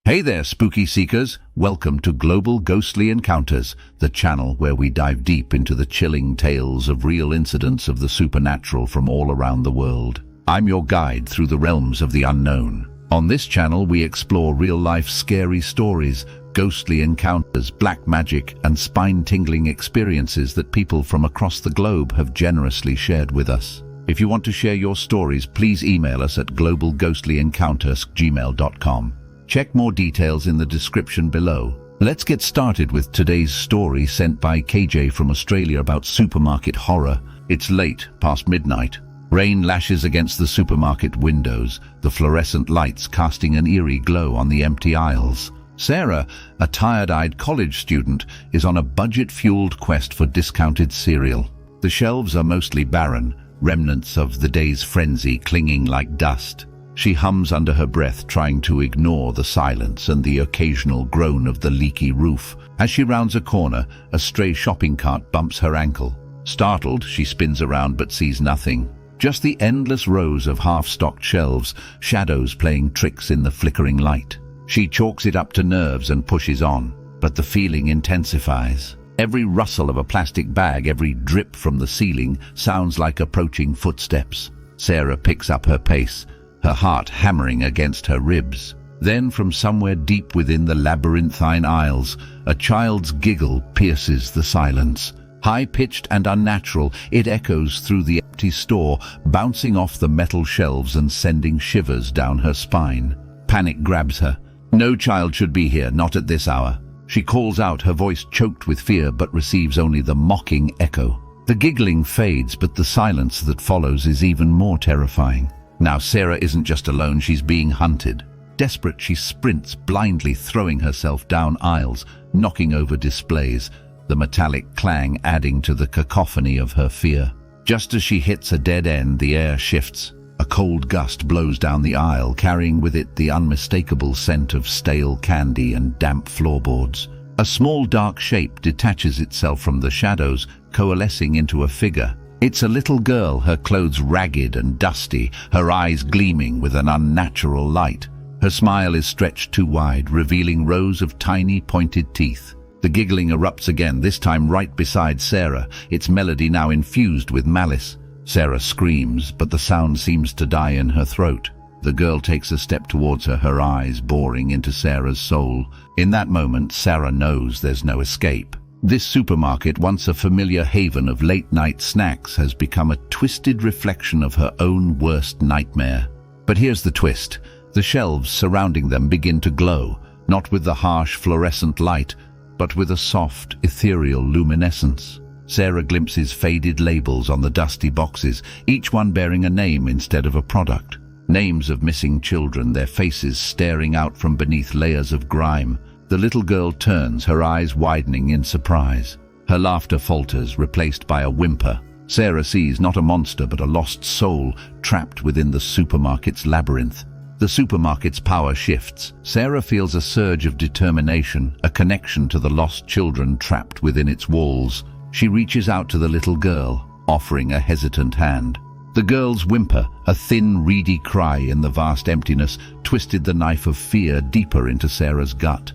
Hey there, spooky seekers. Welcome to Global Ghostly Encounters, the channel where we dive deep into the chilling tales of real incidents of the supernatural from all around the world. I'm your guide through the realms of the unknown. On this channel, we explore real-life scary stories, ghostly encounters, black magic, and spine-tingling experiences that people from across the globe have generously shared with us. If you want to share your stories, please email us at globalghostlyencounters@gmail.com. Check more details in the description below. Let's get started with today's story sent by KJ from Australia about supermarket horror. It's late, past midnight. Rain lashes against the supermarket windows, the fluorescent lights casting an eerie glow on the empty aisles. Sarah, a tired-eyed college student, is on a budget-fueled quest for discounted cereal. The shelves are mostly barren, remnants of the day's frenzy clinging like dust. She hums under her breath, trying to ignore the silence and the occasional groan of the leaky roof. As she rounds a corner, a stray shopping cart bumps her ankle. Startled, she spins around but sees nothing. Just the endless rows of half-stocked shelves, shadows playing tricks in the flickering light. She chalks it up to nerves and pushes on, but the feeling intensifies. Every rustle of a plastic bag, every drip from the ceiling sounds like approaching footsteps. Sarah picks up her pace, her heart hammering against her ribs. Then, from somewhere deep within the labyrinthine aisles, a child's giggle pierces the silence. High-pitched and unnatural, it echoes through the empty store, bouncing off the metal shelves and sending shivers down her spine. Panic grabs her. No child should be here, not at this hour. She calls out, her voice choked with fear, but receives only the mocking echo. The giggling fades, but the silence that follows is even more terrifying. Now Sarah isn't just alone, she's being hunted. Desperate, she sprints, blindly throwing herself down aisles, knocking over displays, the metallic clang adding to the cacophony of her fear. Just as she hits a dead end, the air shifts. A cold gust blows down the aisle, carrying with it the unmistakable scent of stale candy and damp floorboards. A small dark shape detaches itself from the shadows, coalescing into a figure. It's a little girl, her clothes ragged and dusty, her eyes gleaming with an unnatural light. Her smile is stretched too wide, revealing rows of tiny pointed teeth. The giggling erupts again, this time right beside Sarah, its melody now infused with malice. Sarah screams, but the sound seems to die in her throat. The girl takes a step towards her, her eyes boring into Sarah's soul. In that moment, Sarah knows there's no escape. This supermarket, once a familiar haven of late-night snacks, has become a twisted reflection of her own worst nightmare. But here's the twist. The shelves surrounding them begin to glow, not with the harsh fluorescent light, but with a soft, ethereal luminescence. Sarah glimpses faded labels on the dusty boxes, each one bearing a name instead of a product. Names of missing children, their faces staring out from beneath layers of grime. The little girl turns, her eyes widening in surprise. Her laughter falters, replaced by a whimper. Sarah sees not a monster but a lost soul trapped within the supermarket's labyrinth. The supermarket's power shifts. Sarah feels a surge of determination, a connection to the lost children trapped within its walls. She reaches out to the little girl, offering a hesitant hand. The girl's whimper, a thin, reedy cry in the vast emptiness, twisted the knife of fear deeper into Sarah's gut.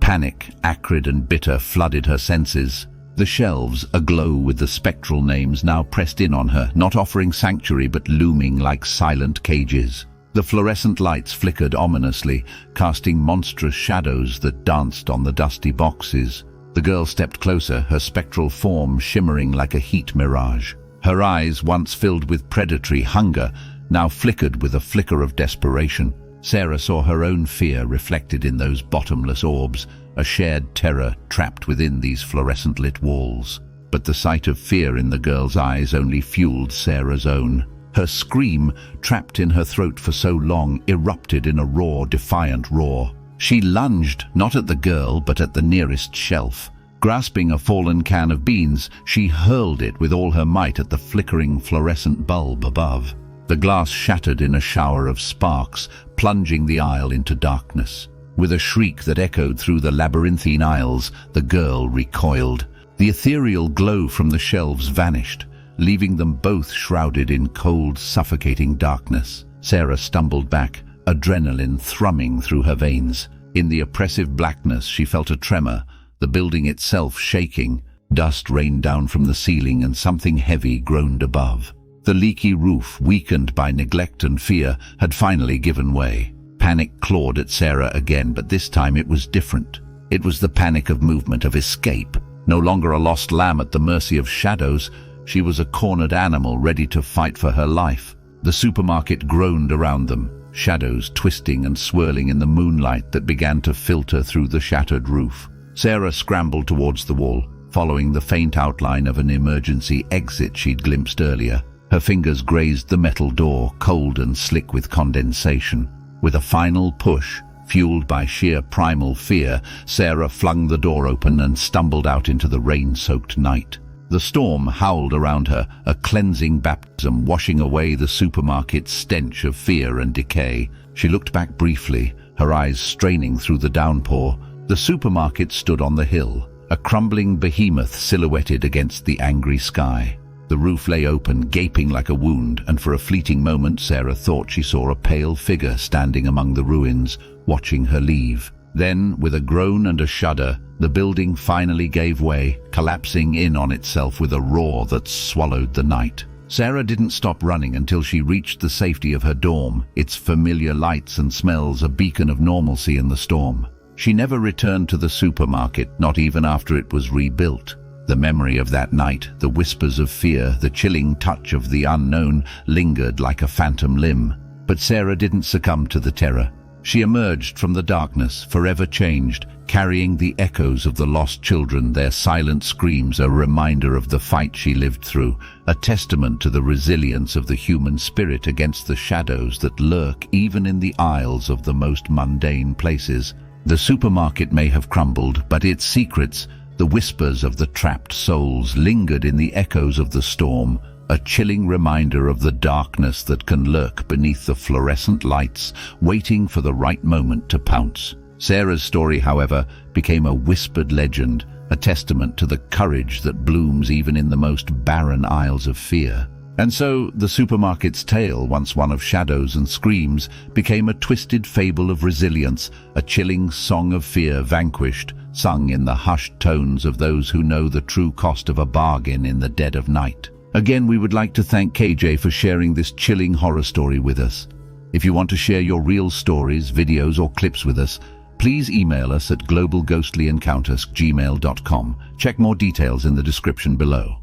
Panic, acrid and bitter, flooded her senses. The shelves, aglow with the spectral names, now pressed in on her, not offering sanctuary but looming like silent cages. The fluorescent lights flickered ominously, casting monstrous shadows that danced on the dusty boxes. The girl stepped closer, her spectral form shimmering like a heat mirage. Her eyes, once filled with predatory hunger, now flickered with a flicker of desperation. Sarah saw her own fear reflected in those bottomless orbs, a shared terror trapped within these fluorescent-lit walls. But the sight of fear in the girl's eyes only fueled Sarah's own. Her scream, trapped in her throat for so long, erupted in a raw, defiant roar. She lunged, not at the girl, but at the nearest shelf. Grasping a fallen can of beans, she hurled it with all her might at the flickering fluorescent bulb above. The glass shattered in a shower of sparks, plunging the aisle into darkness. With a shriek that echoed through the labyrinthine aisles, the girl recoiled. The ethereal glow from the shelves vanished, leaving them both shrouded in cold, suffocating darkness. Sarah stumbled back, adrenaline thrumming through her veins. In the oppressive blackness, she felt a tremor, the building itself shaking. Dust rained down from the ceiling and something heavy groaned above. The leaky roof, weakened by neglect and fear, had finally given way. Panic clawed at Sarah again, but this time it was different. It was the panic of movement, of escape. No longer a lost lamb at the mercy of shadows, she was a cornered animal ready to fight for her life. The supermarket groaned around them, shadows twisting and swirling in the moonlight that began to filter through the shattered roof. Sarah scrambled towards the wall, following the faint outline of an emergency exit she'd glimpsed earlier. Her fingers grazed the metal door, cold and slick with condensation. With a final push, fueled by sheer primal fear, Sarah flung the door open and stumbled out into the rain-soaked night. The storm howled around her, a cleansing baptism washing away the supermarket's stench of fear and decay. She looked back briefly, her eyes straining through the downpour. The supermarket stood on the hill, a crumbling behemoth silhouetted against the angry sky. The roof lay open, gaping like a wound, and for a fleeting moment Sarah thought she saw a pale figure standing among the ruins, watching her leave. Then, with a groan and a shudder, the building finally gave way, collapsing in on itself with a roar that swallowed the night. Sarah didn't stop running until she reached the safety of her dorm, its familiar lights and smells a beacon of normalcy in the storm. She never returned to the supermarket, not even after it was rebuilt. The memory of that night, the whispers of fear, the chilling touch of the unknown, lingered like a phantom limb. But Sarah didn't succumb to the terror. She emerged from the darkness, forever changed, carrying the echoes of the lost children, their silent screams a reminder of the fight she lived through, a testament to the resilience of the human spirit against the shadows that lurk even in the aisles of the most mundane places. The supermarket may have crumbled, but its secrets, the whispers of the trapped souls, lingered in the echoes of the storm, a chilling reminder of the darkness that can lurk beneath the fluorescent lights, waiting for the right moment to pounce. Sarah's story, however, became a whispered legend, a testament to the courage that blooms even in the most barren aisles of fear. And so, the supermarket's tale, once one of shadows and screams, became a twisted fable of resilience, a chilling song of fear vanquished, sung in the hushed tones of those who know the true cost of a bargain in the dead of night. Again, we would like to thank KJ for sharing this chilling horror story with us. If you want to share your real stories, videos, or clips with us, please email us at globalghostlyencounters@gmail.com. Check more details in the description below.